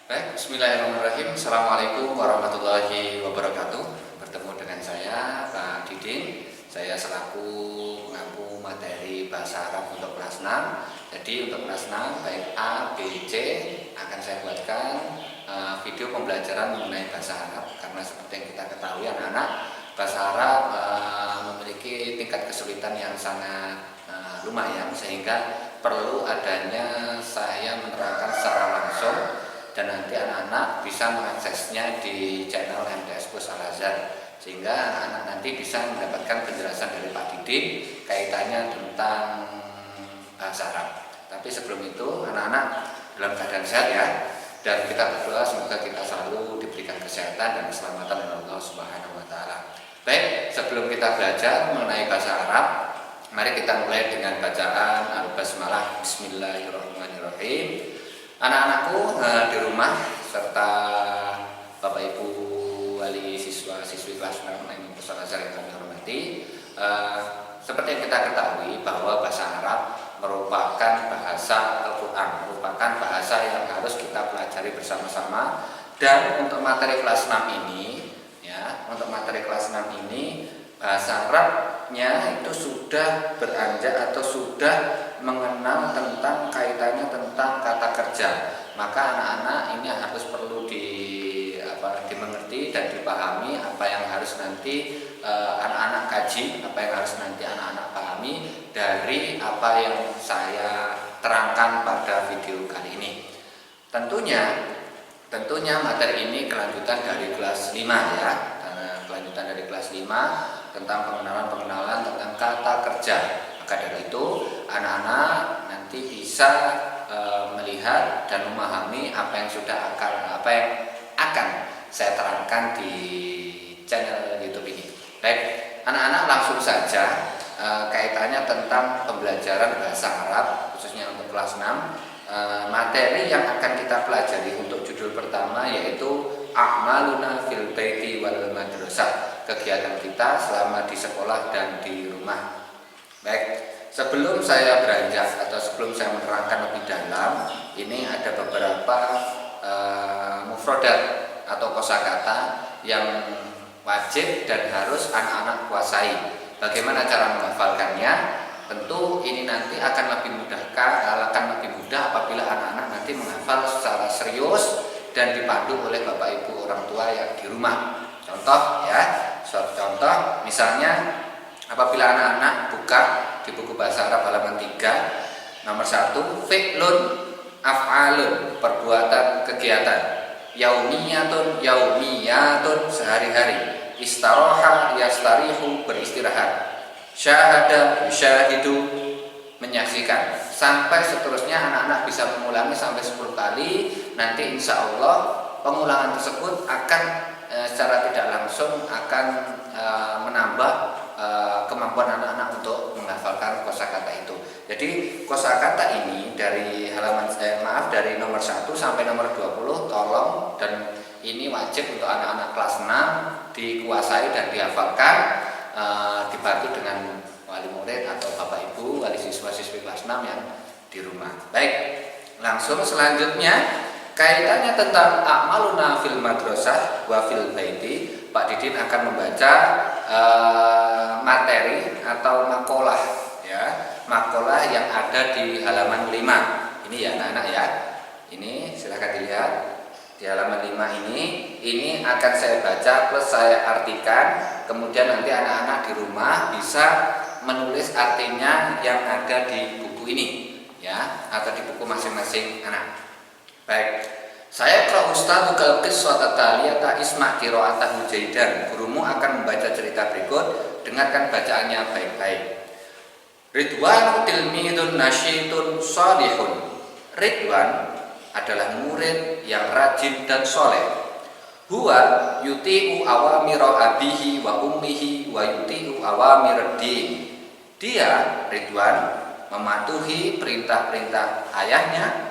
Baik, bismillahirrahmanirrahim. Assalamualaikum warahmatullahi wabarakatuh. Bertemu dengan saya, Pak Didin. Saya selaku pengampu materi bahasa Arab untuk kelas 6. Jadi untuk kelas 6, baik A, B, C, akan saya buatkan video pembelajaran mengenai bahasa Arab. Karena seperti yang kita ketahui anak-anak, bahasa Arab memiliki tingkat kesulitan yang sangat lumayan, sehingga perlu adanya saya menerangkan secara langsung dan nanti anak-anak bisa mengaksesnya di channel MTS Plus Al Azhar, sehingga anak-anak nanti bisa mendapatkan penjelasan dari Pak Didin kaitannya tentang bahasa Arab. Tapi sebelum itu anak-anak dalam keadaan sehat ya, dan kita berdoa semoga kita selalu diberikan kesehatan dan keselamatan oleh Allah Subhanahu wa taala. Baik, sebelum kita belajar mengenai bahasa Arab, mari kita mulai dengan bacaan Al-Basmalah. Bismillahirrahmanirrahim. Anak-anakku di rumah serta Bapak Ibu wali siswa siswi kelas 6 MTS Al Azhar yang kami hormati, seperti yang kita ketahui bahwa bahasa Arab merupakan bahasa Al-Quran, merupakan bahasa yang harus kita pelajari bersama-sama. Dan untuk materi kelas 6 ini, bahasa Arabnya itu sudah beranjak atau sudah mengenal tentang kaitannya tentang kata kerja. Maka anak-anak ini harus perlu dimengerti dan dipahami apa yang harus nanti anak-anak kaji, apa yang harus nanti anak-anak pahami dari apa yang saya terangkan pada video kali ini. Tentunya materi ini kelanjutan dari kelas 5 ya. Kelanjutan dari kelas 5 tentang pengenalan tentang kata kerja. Maka dari itu anak-anak nanti bisa melihat dan memahami apa yang akan saya terangkan di channel YouTube ini. Baik, anak-anak langsung saja kaitannya tentang pembelajaran bahasa Arab khususnya untuk kelas 6. Materi yang akan kita pelajari untuk judul pertama yaitu A'maluna fil baiti wal madrasah, kegiatan kita selama di sekolah dan di rumah. Baik, sebelum saya beranjak atau sebelum saya menerangkan lebih dalam, ini ada beberapa mufradat atau kosakata yang wajib dan harus anak-anak kuasai. Bagaimana cara menghafalkannya? Tentu ini nanti akan lebih mudah apabila anak-anak nanti menghafal secara serius dan dipandu oleh Bapak Ibu orang tua yang di rumah. Contoh misalnya apabila anak-anak buka di buku bahasa Arab halaman 3 nomor 1, fi'lun af'alun, perbuatan kegiatan, yaumiyatun sehari-hari, istaroha yastarihu beristirahat, syahada yusyahidu menyaksikan, sampai seterusnya. Anak-anak bisa mengulangi sampai 10 kali. Nanti insya Allah pengulangan tersebut akan secara tidak langsung akan menambah kemampuan anak-anak untuk menghafalkan kosakata itu. Jadi kosakata ini dari dari nomor 1 sampai nomor 20 tolong, dan ini wajib untuk anak-anak kelas 6 dikuasai dan dihafalkan, dibantu dengan wali murid atau Bapak Ibu wali siswa-siswi kelas 6 yang di rumah. Baik, langsung selanjutnya kaitannya tentang a'maluna fil madrasah wa fil baiti. Pak Didin akan membaca materi atau makalah ya, makalah yang ada di halaman 5. Ini ya anak-anak ya. Ini silakan dilihat di halaman 5 ini akan saya baca plus saya artikan, kemudian nanti anak-anak di rumah bisa menulis artinya yang ada di buku ini ya, atau di buku masing-masing anak. Baik, saya kalau Ustaz buka qissata taliyata isma' qira'atahu jaidan. Gurumu akan membaca cerita berikut, dengarkan bacaannya baik-baik. Ridwan tilmidun nasyitun salihun. Ridwan adalah murid yang rajin dan soleh. Huwa yuti'u awamira abihi wa ummihi wa yuti'u awamir din. Dia, Ridwan, mematuhi perintah-perintah ayahnya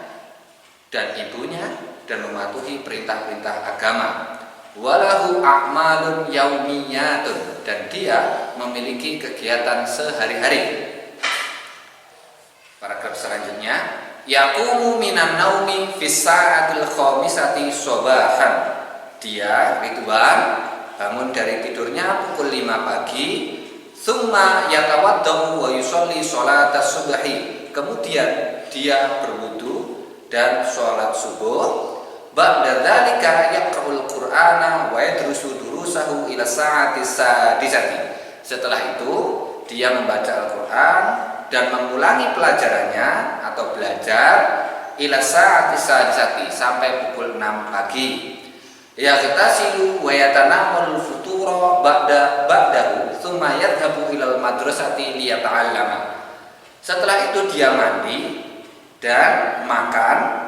dan ibunya dan mematuhi perintah-perintah agama. Walahu a'malun yaumiyatun, dan dia memiliki kegiatan sehari-hari. Paragraf selanjutnya, yaqumu minan naumi fis sa'atil khamisati sobahan. Dia Ridwan bangun dari tidurnya pukul 5 pagi. Tsumma yatawaddau wa yusolli sholatas subhi. Kemudian dia berwudu dan sholat subuh. Ba'da dzalika yaqra'ul Qur'ana wa yadrusu durusahu ila sa'ati sadisati. Setelah itu dia membaca Al-Qur'an dan mengulangi pelajarannya atau belajar ila sa'ati sadisati sampai pukul 6 pagi. Yaghtasilu wa yatanawwal futura ba'dahu tsumma yadhhabu ilal madrasati liyata'allama. Setelah itu dia mandi dan makan,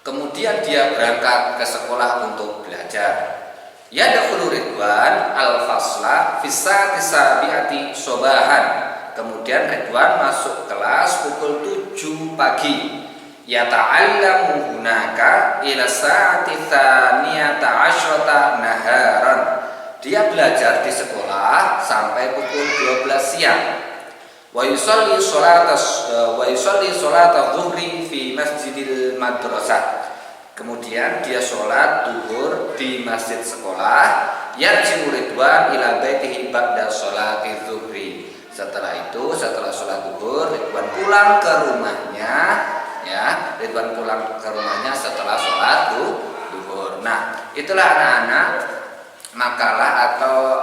kemudian dia berangkat ke sekolah untuk belajar. Yadkhulu Ridwan al-fasla fi sa'ati sabi'ati sobahan. Kemudian Ridwan masuk kelas pukul 7 pagi. Yata'allamu hunaka ila sa'ati tsaniyata asyrata naharan. Dia belajar di sekolah sampai pukul 12 siang. Wa yusalli sholata dhuhri fi masjidil madrasah. Kemudian dia sholat duhur di masjid sekolah. Yarji'u Ridwan ila baitihi ba'da sholati dhuhri. Setelah itu, setelah sholat duhur, Ridwan pulang ke rumahnya. Ya, Ridwan pulang ke rumahnya setelah sholat duhur. Nah, itulah anak-anak makalah atau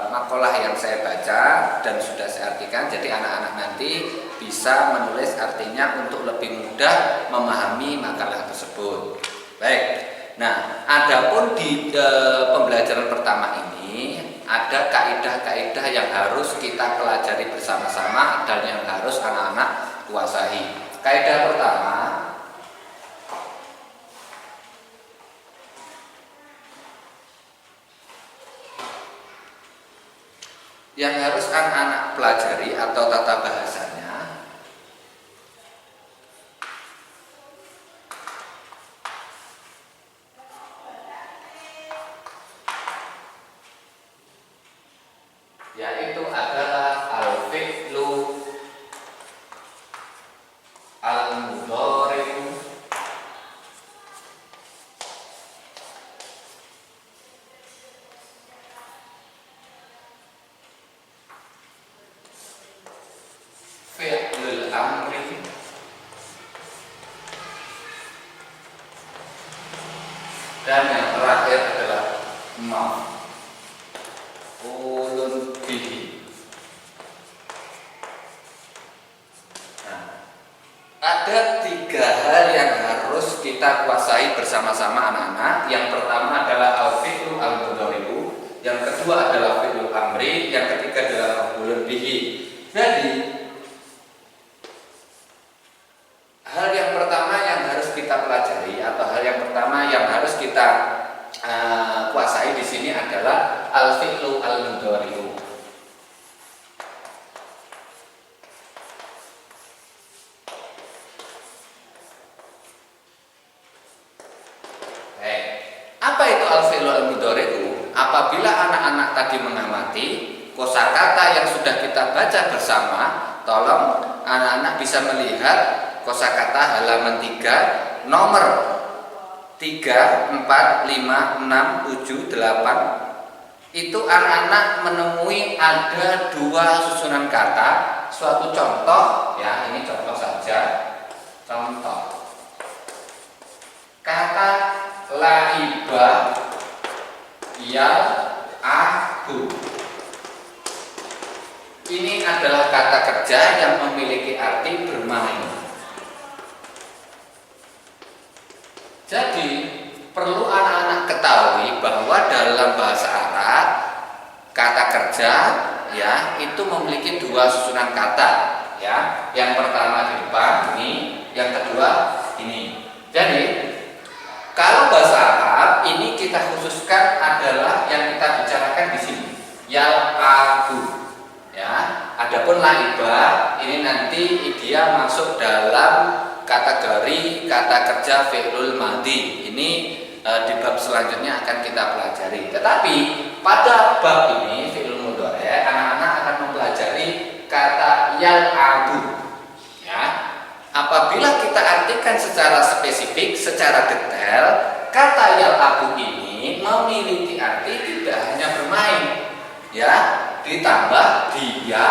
makalah yang saya baca dan sudah saya artikan. Jadi anak-anak nanti bisa menulis artinya untuk lebih mudah memahami makalah tersebut. Baik. Nah, adapun di pembelajaran pertama ini ada kaidah-kaidah yang harus kita pelajari bersama-sama dan yang harus anak-anak kuasai. Kaidah pertama, yang harus anak-anak pelajari atau tata bahasanya, yaitu adalah al-fi'lu al-mudhari'. Fi'lul amri dan yang terakhir adalah maf'ulun bihi. Nah, ada 3 hal yang harus kita kuasai bersama-sama anak-anak. Yang pertama adalah al-fi'lu al-mudhari'u, yang kedua adalah fi'lul amri, yang ketiga adalah maf'ulun bihi. Jadi hal yang pertama yang harus kita pelajari atau hal yang pertama yang harus kita kuasai di sini adalah al-fi'lu al-mudhari'u. Apa itu al-fi'lu al-mudhari'u? Apabila anak-anak tadi mengamati kosakata yang sudah kita baca bersama, tolong anak-anak bisa melihat kosakata halaman 3 nomor 3, 4, 5, 6, 7, 8. Itu anak-anak menemui ada 2 susunan kata. Suatu contoh, ya ini contoh saja. Contoh kata laiba yal'abu. Ini adalah kata kerja yang memiliki arti bermain. Jadi perlu anak-anak ketahui bahwa dalam bahasa Arab kata kerja ya itu memiliki 2 susunan kata ya. Yang pertama di depan ini, yang kedua ini. Jadi kalau bahasa Arab ini kita khususkan adalah yang kita bicarakan di sini, yal'abu. Ya, adapun laiba ini nanti dia masuk dalam kategori kata kerja fi'lul madhi. Ini di bab selanjutnya akan kita pelajari. Tetapi pada bab ini fi'lul mudhari' anak-anak akan mempelajari kata yal'abu. Ya. apabila kita artikan secara spesifik, secara detail, kata yal'abu ini memiliki arti tidak hanya bermain, ya, ditambah dia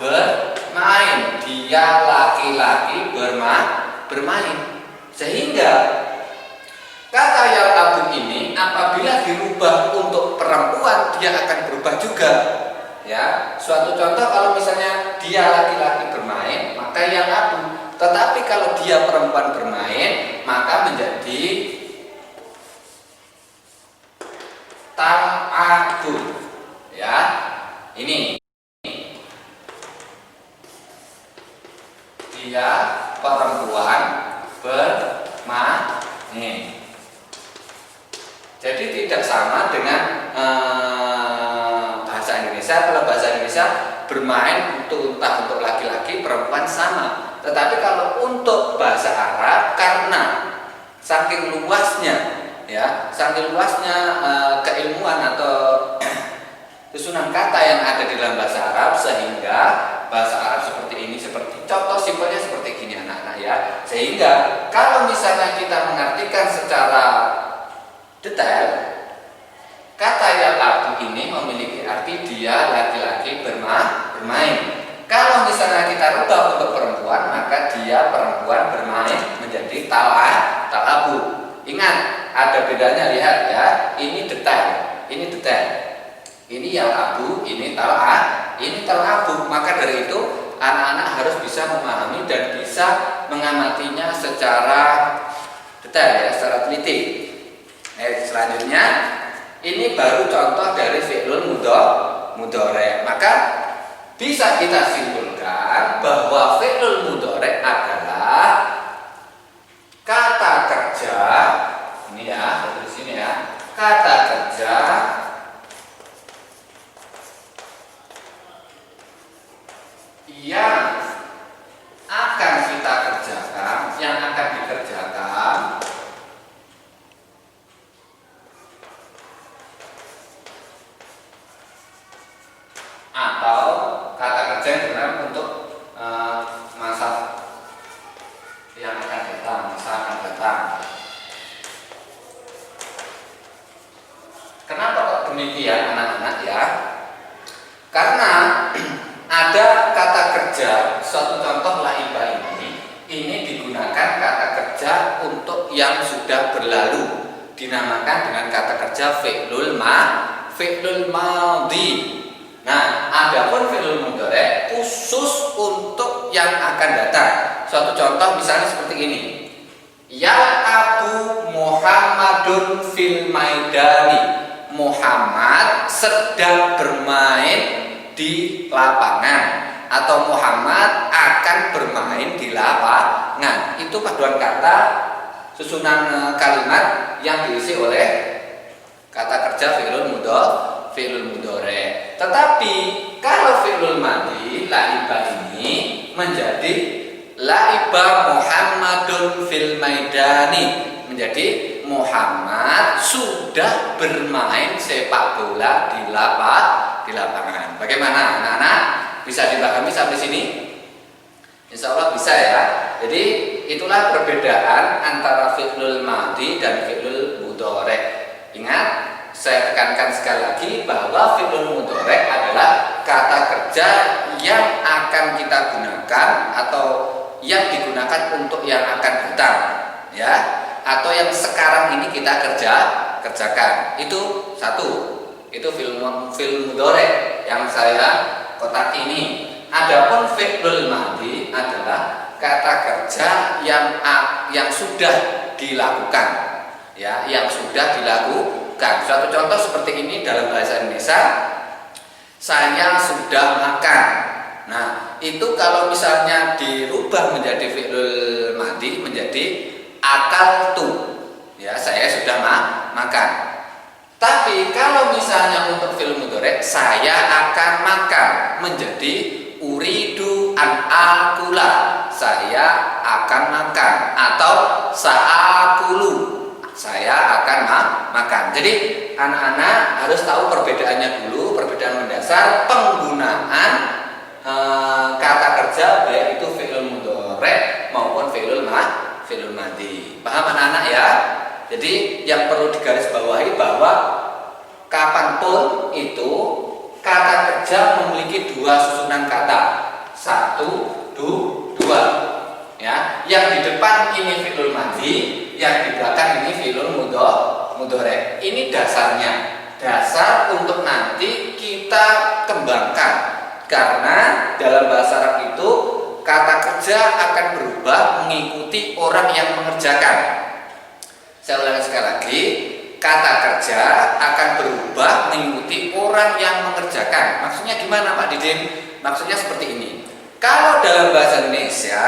bermain, dia laki-laki bermain. Sehingga kata yal'abu ini apabila dirubah untuk perempuan dia akan berubah juga. Ya, suatu contoh kalau misalnya dia laki-laki bermain maka yal'abu. Tetapi kalau dia perempuan bermain maka menjadi tal'abu. Ya, ini dia perempuan bermain. Jadi tidak sama dengan bahasa Indonesia. Kalau bahasa Indonesia bermain entah untuk laki-laki perempuan sama. Tetapi kalau untuk bahasa Arab karena saking luasnya, ya, saking luasnya keilmuan atau susunan kata yang ada di dalam bahasa Arab, sehingga bahasa Arab seperti ini, seperti contoh simpelnya seperti gini anak-anak, ya. Sehingga kalau misalnya kita mengartikan secara detail, kata yal'abu ini memiliki arti dia laki-laki bermain. Kalau misalnya kita rubah untuk perempuan, maka dia perempuan bermain menjadi tal'abu. Ingat, ada bedanya, lihat ya. Ini detail, ini detail. Ini yal'abu, ini tal'abu. Maka dari itu anak-anak harus bisa memahami dan bisa mengamatinya secara detail, ya, secara teliti. Selanjutnya ini baru contoh dari fi'lul mudhari'. Maka bisa kita simpulkan bahwa fi'lul mudhari' adalah kata kerja. Ini ya, dari sini ya. Kata kerja yang akan kita kerjakan, yang akan dikerjakan atau kata kerja yang benar untuk masa yang akan datang, masa akan datang. Kenapa kok demikian anak-anak, ya? Karena ada kata kerja, suatu contoh laibah ini digunakan kata kerja untuk yang sudah berlalu, dinamakan dengan kata kerja fi'lul madhi. Nah, adapun fi'lul mudhari' khusus untuk yang akan datang. Suatu contoh misalnya seperti ini. Yal'abu Muhammadun fil maidani. Muhammad sedang bermain di lapangan, atau Muhammad akan bermain di lapangan. Itu paduan kata, susunan kalimat yang diisi oleh kata kerja fi'lul mudhari'. Tetapi kalau fi'lul madhi laibah ini menjadi laibah Muhammadun fil maidani, menjadi Muhammad sudah bermain sepak bola di lapangan. Bagaimana anak-anak? Bisa dipahami sampai sini? Insya Allah bisa, ya. Jadi itulah perbedaan antara fi'lul madhi dan fi'lul mudhari'. Ingat, saya tekankan sekali lagi bahwa fi'lul mudhari' adalah kata kerja yang akan kita gunakan atau yang digunakan untuk yang akan datang, ya, atau yang sekarang ini kita kerjakan. Itu satu. Itu fi'lul mudhari' yang saya kotak ini. Adapun fi'lul madhi adalah kata kerja yang sudah dilakukan, ya, yang sudah dilakukan. Suatu contoh seperti ini dalam bahasa Indonesia, saya sudah makan. Nah, itu kalau misalnya dirubah menjadi fi'lul madhi menjadi akaltu, ya, saya sudah makan. Tapi kalau misalnya untuk fi'lul mudhari' saya akan makan menjadi uridu an akula, saya akan makan, atau sa'akulu, saya akan makan. Jadi anak-anak harus tahu perbedaannya dulu, perbedaan mendasar penggunaan kata kerja baik itu fi'il mudhari' maupun fi'lul madhi. Paham anak-anak ya? Jadi yang perlu digarisbawahi bahwa kapanpun itu kata kerja memiliki dua susunan kata, satu, dua, ya. Yang di depan ini fi'lul madhi, yang di belakang ini fi'lul mudhari'. Ini dasarnya, dasar untuk nanti kita kembangkan, karena dalam bahasa Arab itu kata kerja akan berubah mengikuti orang yang mengerjakan. Saya ulangi sekali lagi, kata kerja akan berubah mengikuti orang yang mengerjakan. Maksudnya gimana Pak Didin? Maksudnya seperti ini. Kalau dalam bahasa Indonesia,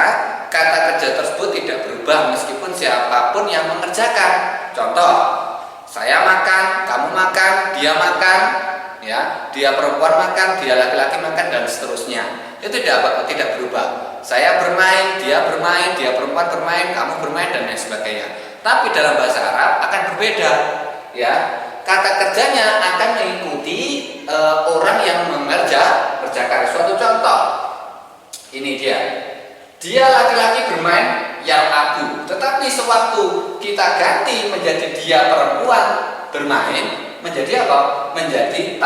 kata kerja tersebut tidak berubah meskipun siapapun yang mengerjakan. Contoh, saya makan, kamu makan, dia makan, ya, dia perempuan makan, dia laki-laki makan, dan seterusnya. Itu tidak berubah. Saya bermain, dia perempuan bermain, kamu bermain, dan lain sebagainya. Tapi dalam bahasa Arab akan berbeda, ya. Kata kerjanya akan mengikuti orang yang mengerjakan. Suatu contoh, ini dia laki-laki bermain yal'abu, tetapi sewaktu kita ganti menjadi dia perempuan bermain, menjadi apa? Menjadi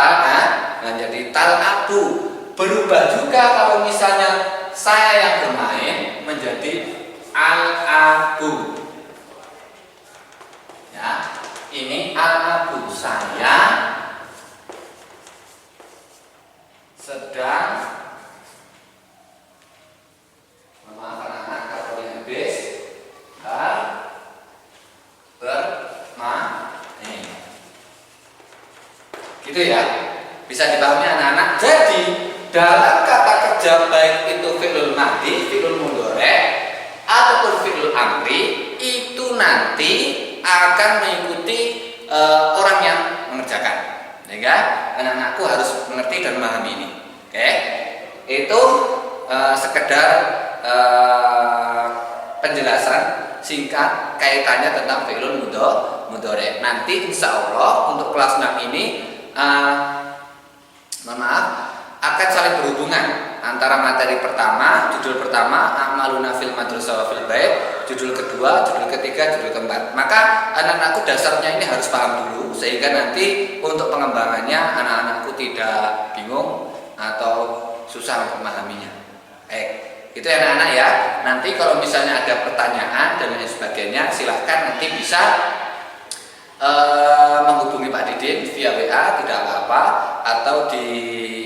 tal'abu. Berubah juga kalau misalnya saya yang bermain menjadi al-abu. Ya, ini al-abu, saya sedang, maaf anak-anak kalau yang habis, bermain. Gitu ya, bisa dipahami anak-anak. Jadi dalam kata kerja baik itu fi'lul madhi, fi'lul mudhari' ataupun fi'lul amri, itu nanti akan mengikuti orang yang mengerjakan. Sehingga anak-anakku harus mengerti dan memahami ini. Oke, itu sekedar penjelasan singkat kaitannya tentang fi'lul mudhari'. Nanti insya Allah untuk kelas 6 ini mohon maaf, akan saling berhubungan antara materi pertama, judul pertama A'maluna fil madrasah wa fil bait, judul kedua, judul ketiga, judul keempat. Maka anak-anakku dasarnya ini harus paham dulu, sehingga nanti untuk pengembangannya anak-anakku tidak bingung atau susah untuk memahaminya. Itu ya anak-anak ya. Nanti kalau misalnya ada pertanyaan dan lain sebagainya, silahkan nanti bisa menghubungi Pak Didin via WA, tidak apa-apa, atau di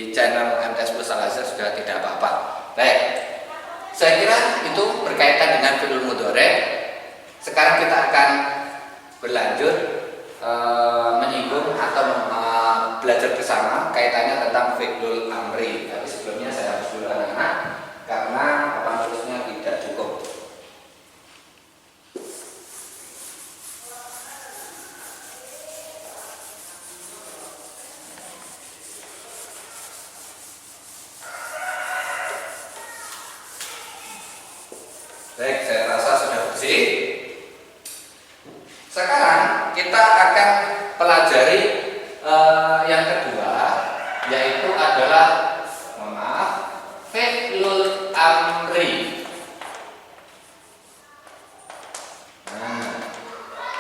channel MTS Plus Al Azhar juga tidak apa-apa. Baik, saya kira itu berkaitan dengan fi'lul mudhari'. Sekarang kita akan berlanjut menyinggung atau belajar bersama kaitannya tentang fi'lul amri. Tapi sebelumnya saya harus dulu anak-anak, karena papan tulisnya tidak cukup. Baik, saya rasa sudah bersih. Sekarang kita akan pelajari yang kedua, yaitu adalah fi'lul amri.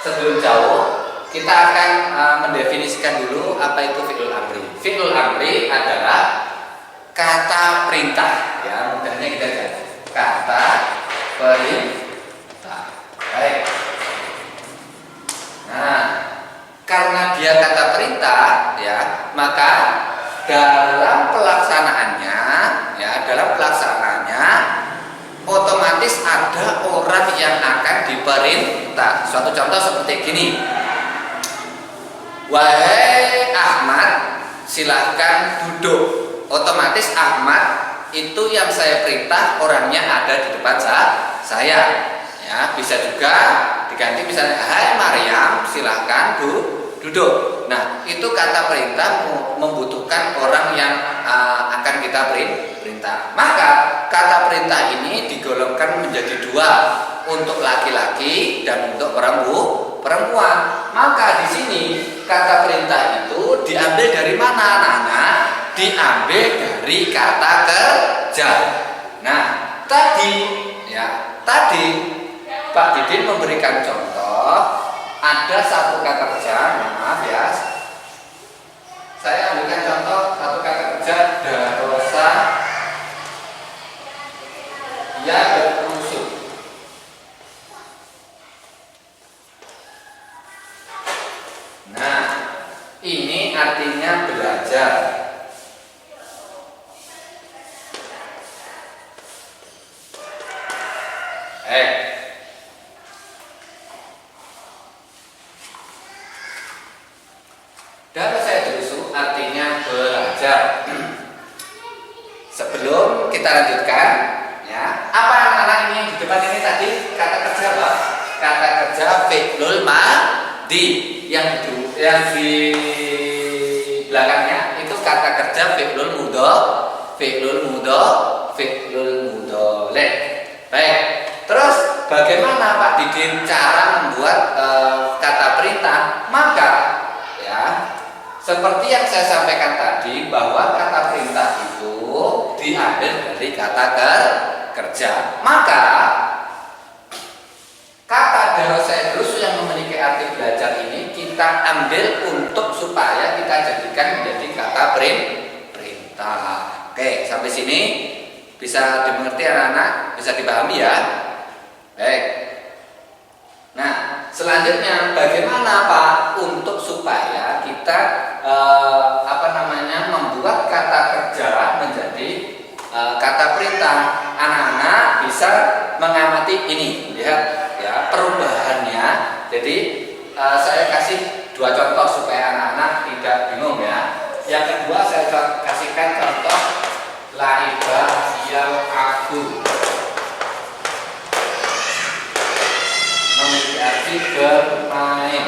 Sebelum jauh, kita akan mendefinisikan dulu apa itu fi'lul amri. Fi'lul amri adalah kata perintah, ya, mudahnya kita aja. Kata perintah. Baik. Nah, karena dia kata perintah, ya, maka dalam pelaksanaannya, otomatis ada orang yang akan diperintah. Suatu contoh seperti gini. Wahai Ahmad, silahkan duduk. Otomatis Ahmad itu yang saya perintah, orangnya ada di depan saya. Ya, bisa juga diganti misalnya, hai Maryam, silahkan duduk. Nah, itu kata perintah membutuhkan orang yang akan kita perintah. Maka kata perintah ini digolongkan menjadi dua, untuk laki-laki dan untuk perempuan. Maka di sini kata perintah itu diambil dari mana, anak-anak? Diambil dari kata kerja. Nah, tadi ya, tadi Pak Didin memberikan contoh, ada satu kata kerja, maaf ya, saya ambilkan contoh satu kata kerja darosa ya berusul. Nah, ini artinya belajar. Darosa berusul artinya belajar. Sebelum kita lanjutkan, ya, apa anak-anak ini di depan ini tadi kata kerja apa? Kata kerja fi'lul madhi. Yang di belakangnya itu kata kerja fi'lul mudhari, fi'lul mudhari. Baik. Terus bagaimana Pak Didin cara membuat kata perintah? Maka ya, seperti yang saya sampaikan tadi bahwa kata perintah itu diambil dari kata kerja. Maka kata darosa berusul yang memiliki arti belajar ini kita ambil untuk supaya kita jadikan menjadi kata perintah. Oke, sampai sini bisa dimengerti anak-anak, bisa dipahami ya. Baik. Nah, selanjutnya bagaimana Pak untuk supaya kita membuat kata kerja menjadi kata perintah? Anak-anak bisa mengamati ini, lihat ya perubahannya. Jadi saya kasih dua contoh supaya anak-anak tidak bingung ya. Yang kedua saya kasihkan contoh laiba yal'abu, memiliki arti bermain.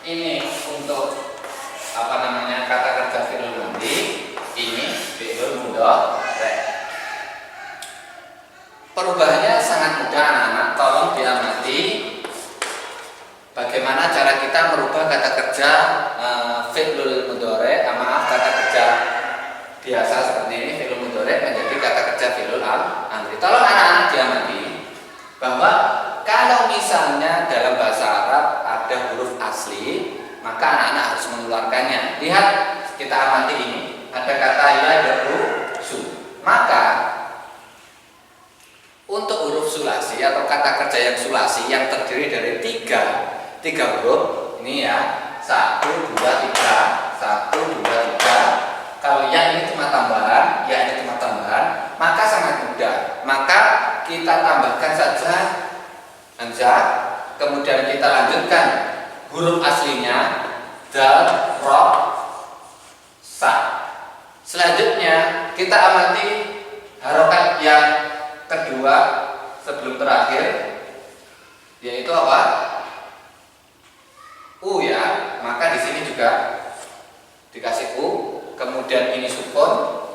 Ini untuk kata kerja fi'il madhi, ini fi'il mudhari. Perubahannya sangat mudah anak-anak, tolong diamati bagaimana cara kita merubah kata kerja fi'il mudhari, kata kerja biasa seperti ini fi'il mudhari menjadi kata kerja fi'il amri. Tolong anak-anak diamati bahwa kalau misalnya dalam bahasa Arab ada huruf asli, maka anak-anak harus mengeluarkannya. Lihat, kita amati ini, ada kata ya yarusu. Maka untuk huruf sulasi atau kata kerja yang sulasi yang terdiri dari tiga huruf ini ya, 1, 2, 3, 1, 2, 3. Kalau ya ini cuma tambahan, ya ini cuma tambahan, maka sangat mudah. Maka kita tambahkan saja hamzah, kemudian kita lanjutkan huruf aslinya dal, ro, sa. Selanjutnya kita amati harokat yang kedua sebelum terakhir, yaitu apa? U ya. Maka di sini juga dikasih u, kemudian ini sukun,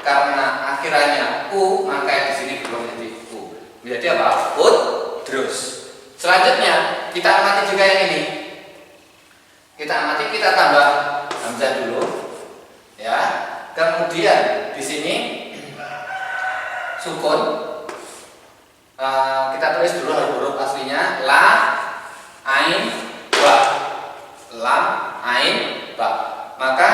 karena akhirannya u, maka di sini belum menjadi u. Menjadi apa? Udrus. Selanjutnya kita amati juga yang ini. Kita tambah hamzah dulu, ya. Kemudian di sini sukun. Kita tulis dulu huruf aslinya la, ain, ba. Lam, ain, ba. Maka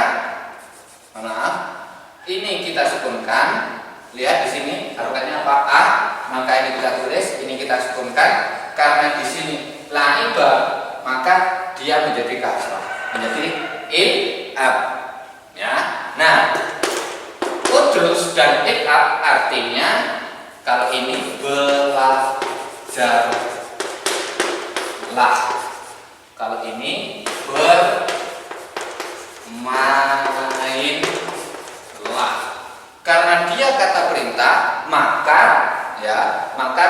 ini kita sukunkan. Lihat di sini harokatnya apa? A. Maka ini kita tulis, ini kita sukunkan. Karena di sini laiba, maka dia menjadi kasrah, menjadi il-ab. Ya. Nah, udrus dan il-ab artinya kalau ini belajarlah, kalau ini bermainlah. Karena dia kata perintah, maka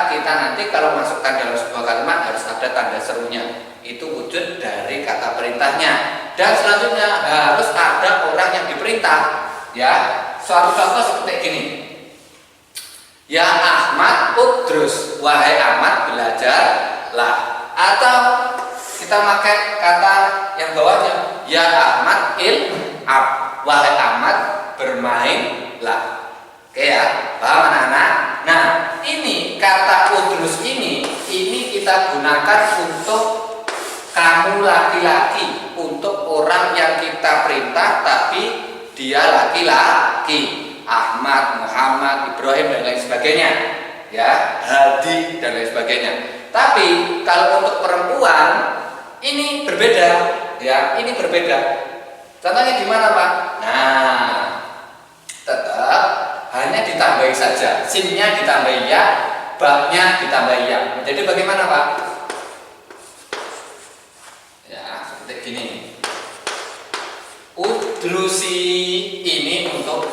kita nanti kalau masukkan dalam sebuah kalimat harus ada tanda serunya. Itu wujud dari kata perintahnya. Dan selanjutnya harus ada orang yang diperintah. Ya, suatu contoh seperti gini. Ya Ahmad udrus, wahai Ahmad belajarlah. Atau kita pakai kata yang bawahnya, ya Ahmad il-ab, wahai Ahmad bermainlah. Oke ya, paham anak-anak? Nah, ini kata udrus ini kita gunakan untuk kamu laki-laki, untuk orang yang kita perintah tapi dia laki-laki. Ahmad, Muhammad, Ibrahim dan lain sebagainya, ya, Hadi dan lain sebagainya. Tapi kalau untuk perempuan ini berbeda, ya, ini berbeda. Contohnya gimana, Pak? Nah, tetap hanya ditambahi saja, sinnya ditambahi ya, babnya ditambahi ya. Jadi bagaimana, Pak? Ya, seperti gini. Udrusi ini untuk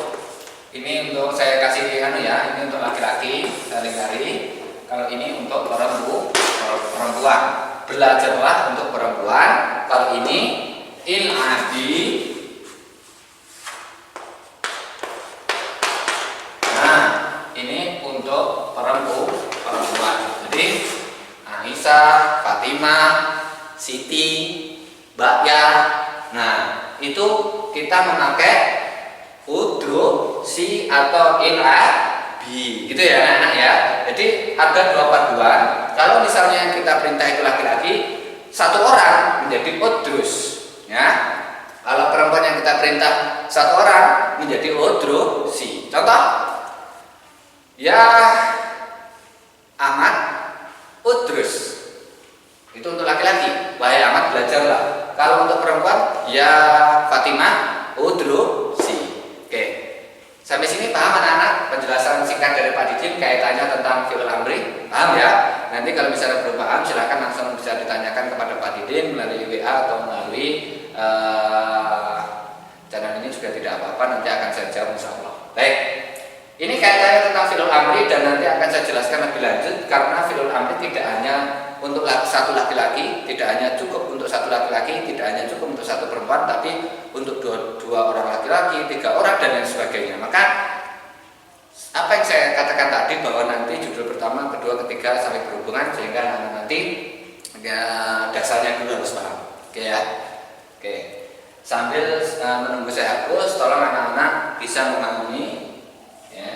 saya kasih ya, ini untuk laki-laki lari-lari. Kalau ini untuk perempuan. Belajarlah untuk perempuan. Kalau ini il'adi. Nah, ini untuk perempuan. Jadi Aisyah, Fatimah, Siti, Ba'ya. Nah, itu kita memakai udrusi atau il'adi, gitu ya anak-anak ya. Jadi ada dua paduan. Kalau misalnya yang kita perintah itu laki-laki, satu orang menjadi udrus, ya. Kalau perempuan yang kita perintah satu orang menjadi udrusi. Contoh, ya Ahmad udrus, itu untuk laki-laki. Wahai Ahmad, belajarlah. Kalau untuk perempuan, ya Fatimah udrusi. Oke, sampai sini paham anak-anak penjelasan singkat dari Pak Didin kaitannya tentang fi'il amri? Paham ya? Nanti kalau misalnya belum paham silakan langsung bisa ditanyakan kepada Pak Didin melalui WA atau melalui channel ini juga tidak apa-apa, nanti akan saya jawab insya Allah. Baik, ini kaitannya tentang fi'il amri dan nanti akan saya jelaskan lebih lanjut karena fi'il amri tidak hanya untuk satu laki-laki, tidak hanya cukup untuk satu laki-laki, tidak hanya cukup untuk satu perempuan, tapi untuk dua orang laki-laki, 3 orang dan lain sebagainya. Maka apa yang saya katakan tadi bahwa nanti judul pertama, kedua, ketiga sampai berhubungan sehingga nanti ya, dasarnya dulu harus paham. Oke ya. Oke. Sambil menunggu saya hapus, tolong anak-anak bisa memahami ya.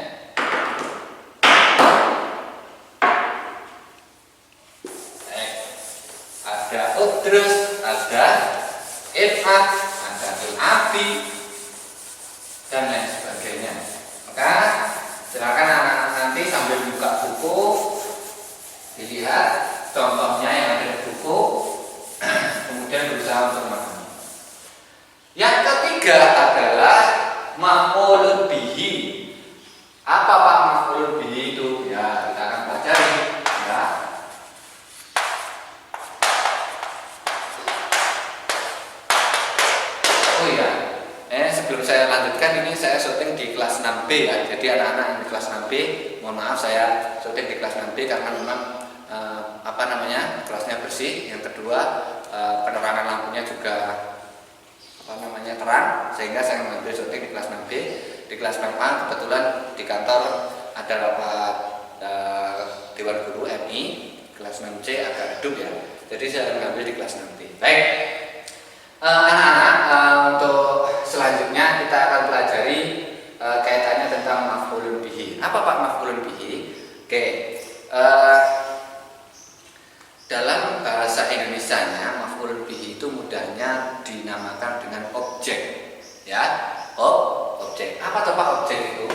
Ada udrus, ada ifat, ada il'abi dan lain sebagainya. Maka silakan anak-anak nanti sambil buka buku dilihat contohnya yang ada di buku, kemudian berusaha untuk memahami. Yang ketiga adalah maf'ulun bihi. Apa Pak maf'ulun bihi itu? Ya, kita akan pelajari ya. Oh iya, sebelum saya lanjutkan ini saya syuting di kelas 6B ya. Jadi anak-anak yang di kelas 6B, mohon maaf saya syuting di kelas 6B karena memang kelasnya bersih. Yang kedua, penerangan lampunya juga terang, sehingga saya mengambil syuting di kelas 6B. Di kelas 6A kebetulan di kantor ada rapat Dewan Guru MI, kelas 6C agak redup ya. Jadi saya mengambil di kelas 6B. Baik. Anak-anak, untuk selanjutnya kita akan pelajari kaitannya tentang maf'ulun bihi. Apa Pak maf'ulun bihi? Oke, dalam bahasa Indonesianya maf'ulun bihi itu mudahnya dinamakan dengan objek, ya. Objek. Apa tuh Pak objek itu?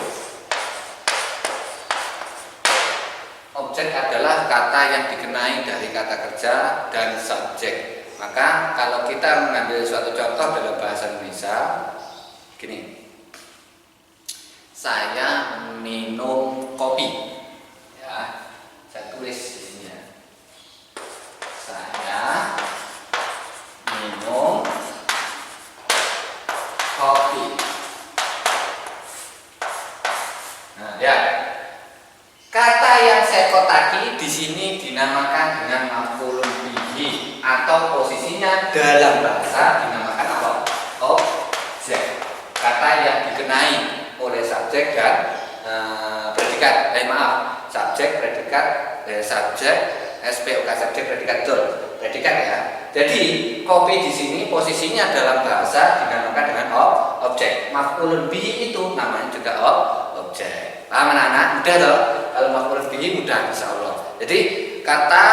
Objek adalah kata yang dikenai dari kata kerja dan subjek. Maka kalau kita mengambil suatu contoh dalam bahasa Indonesia, gini, saya minum kopi, ya, saya tulis di sini ya. Saya minum kopi. Nah, ya, kata yang saya kotaki di sini dinamakan dengan maf'ulun bihi atau posisinya dalam bahasa dinamakan apa? Objek. Kata yang dikenai oleh subjek dan predikat. Subjek, predikat, subjek, SPOK subjek, predikat predikat ya. Jadi kopi di sini posisinya dalam bahasa dinamakan dengan objek. Maf'ulun bihi itu namanya juga objek. Paham anak-anak? Mudah toh? Kalau maf'ulun bihi mudah insyaallah. Jadi kata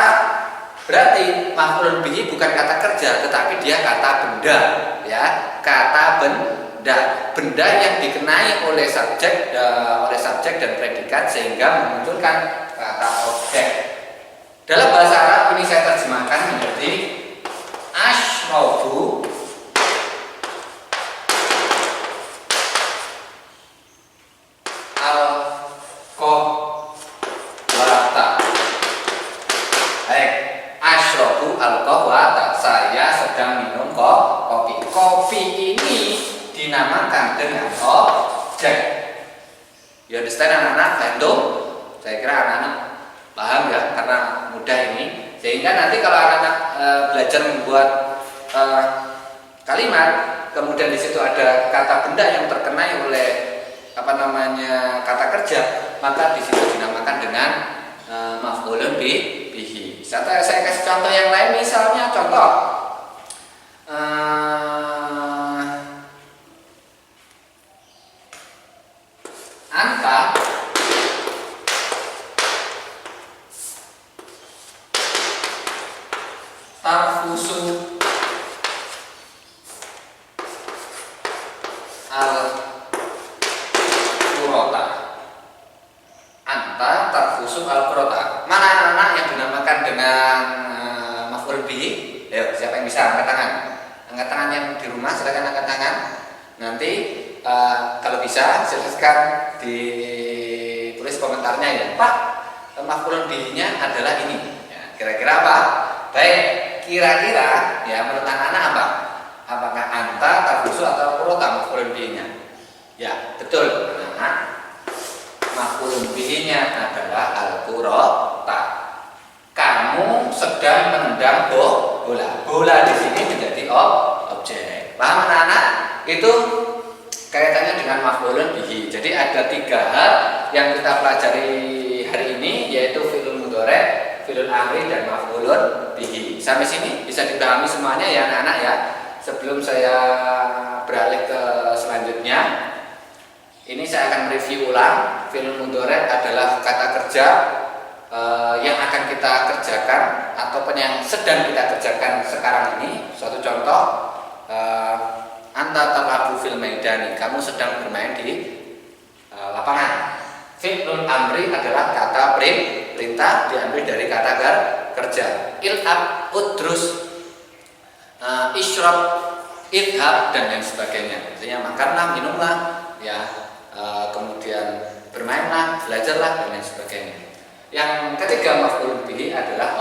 berarti maf'ulun bihi bukan kata kerja, tetapi dia kata benda, ya. Kata benda yang dikenai oleh subjek dan predikat sehingga memunculkan kata objek. Dalam bahasa Arab ini saya terjemahkan menjadi asyrabu al-qahwata. Baik, asyrabu al-qahwata. Saya sedang minum kopi. Kopi ini dinamakan dengan objek. You understand anak-anak? Paham? Saya kira anak-anak paham ya, karena mudah ini. Sehingga nanti kalau anak-anak belajar membuat kalimat, kemudian di situ ada kata benda yang terkenai oleh kata kerja, maka di situ dinamakan dengan maf'ulun bihi. Saya kasih contoh yang lain, misalnya contoh anta tarfusu al-qurota. Anta tarfusu al-qurota. Mana anak-anak yang dinamakan dengan maf'ul bihi? Ayo, siapa yang bisa angkat tangan? Angkat tangan yang di rumah, silakan angkat tangan. Nanti kalau bisa silahkan ditulis komentarnya ya. Pak, maf'ulun bihi-nya adalah ini. Ya, kira-kira apa? Baik, kira-kira ya menurut anak-anak apa? Apakah anta, tarfusu atau qurota maf'ulun bihi-nya? Ya, betul. Nah, maf'ulun bihi-nya adalah al-qurota. Kamu sedang menendang bola. Bola di sini menjadi objek. Paham anak-anak? Itu kaitannya dengan maf'ulun bihi. Jadi ada 3 hal yang kita pelajari hari ini, yaitu fi'il mudhari', fi'il amri, dan maf'ulun bihi. Sampai sini bisa dipahami semuanya ya anak-anak ya. Sebelum saya beralih ke selanjutnya, ini saya akan mereview ulang. Fi'il mudhari' adalah kata kerja yang akan kita kerjakan ataupun yang sedang kita kerjakan sekarang ini. Suatu contoh, anta tal'abu fil maidani, kamu sedang bermain di lapangan. Fi'lul amri adalah kata perintah, diambil dari kata kerja. Il'ab, udrus, isyrab, idhab, dan lain sebagainya. Artinya makanlah, minumlah, ya, kemudian bermainlah, belajarlah, dan lain sebagainya. Yang ketiga maf'ul bihi adalah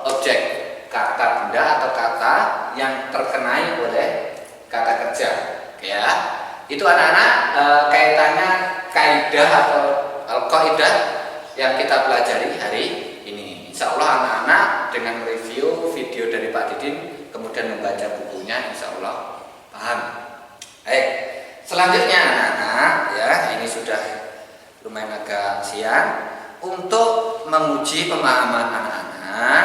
objek, kata benda atau kata yang terkenai oleh kata kerja. Ya, itu anak-anak kaitannya kaidah atau al-qaidah yang kita pelajari hari ini. Insya Allah anak-anak dengan review video dari Pak Didin, kemudian membaca bukunya, insya Allah paham. Baik, selanjutnya anak-anak ya, ini sudah lumayan agak siang. Untuk menguji pemahaman anak-anak,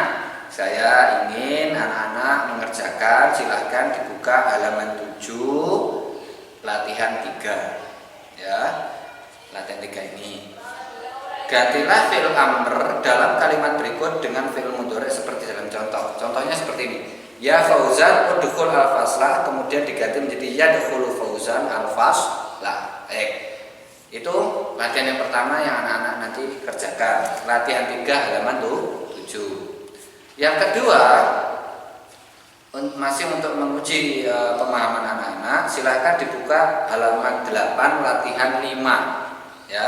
saya ingin anak-anak mengerjakan, silahkan dibuka halaman 7, latihan 3 ya. Latihan 3 ini, gantilah fi'il amr dalam kalimat berikut dengan fi'il mudhari' seperti dalam contoh. Contohnya seperti ini. Ya Fauzan udkhul al-fasla, kemudian diganti menjadi yadkhulu Fauzan al-fasla. Itu latihan yang pertama yang anak-anak nanti kerjakan. Latihan 3 halaman 7. Yang kedua, masih untuk menguji pemahaman anak-anak, silahkan dibuka halaman 8 latihan 5 ya.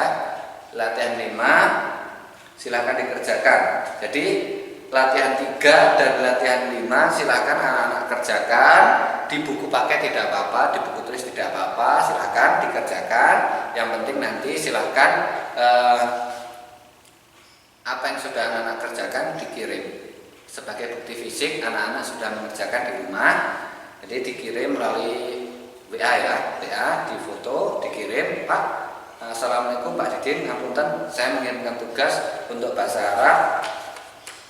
Latihan 5 silahkan dikerjakan. Jadi latihan 3 dan latihan 5 silahkan anak-anak kerjakan. Di buku pakai tidak apa-apa, di buku tulis tidak apa-apa, silahkan dikerjakan. Yang penting nanti silahkan apa yang sudah anak-anak kerjakan dikirim sebagai bukti fisik anak-anak sudah mengerjakan di rumah. Jadi dikirim melalui WA ya, WA difoto, dikirim. Pak, assalamualaikum Pak Didin, ngapunten, saya mengirimkan tugas untuk bahasa Arab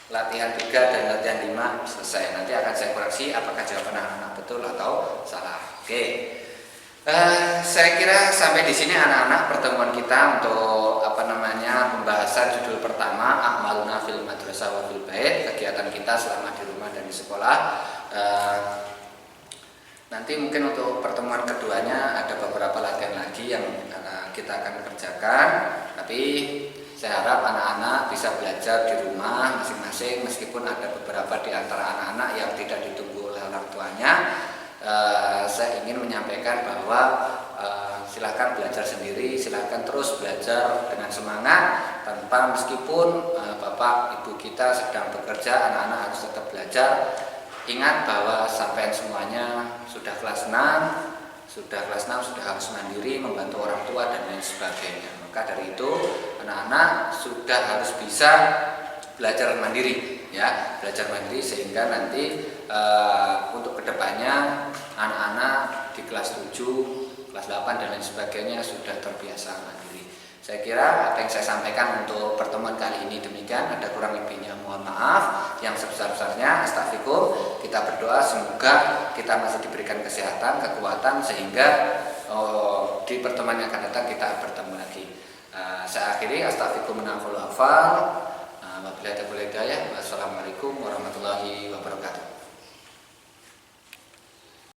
latihan 3 dan latihan 5 selesai. Nanti akan saya koreksi apakah jawaban anak-anak betul atau salah. Oke. Saya kira sampai di sini anak-anak pertemuan kita untuk pembahasan judul pertama A'maluna fil madrasah wa fil bait, kegiatan kita selama di rumah dan di sekolah. Nanti mungkin untuk pertemuan keduanya ada beberapa latihan lagi yang kita akan kerjakan, tapi saya harap anak-anak bisa belajar di rumah masing-masing, meskipun ada beberapa di antara anak-anak yang tidak ditunggu oleh orang tuanya. Saya ingin menyampaikan bahwa silakan belajar sendiri, silakan terus belajar dengan semangat, tanpa meskipun bapak ibu kita sedang bekerja, anak-anak harus tetap belajar. Ingat bahwa sampai semuanya sudah kelas 6, sudah harus mandiri, membantu orang tua dan lain sebagainya. Maka dari itu anak-anak sudah harus bisa belajar mandiri, ya, belajar mandiri, sehingga nanti untuk kedepannya anak-anak di kelas 7, kelas 8 dan lain sebagainya sudah terbiasa mandiri. Saya kira apa yang saya sampaikan untuk pertemuan kali ini demikian. Ada kurang lebihnya mohon maaf. Yang sebesar-besarnya astagfirullah. Kita berdoa semoga kita masih diberikan kesehatan, kekuatan, sehingga di pertemuan yang akan datang kita bertemu lagi. Saya akhiri astagfirullah. Wabillahi taufiq wal hidayah. Wassalamualaikum warahmatullahi wabarakatuh.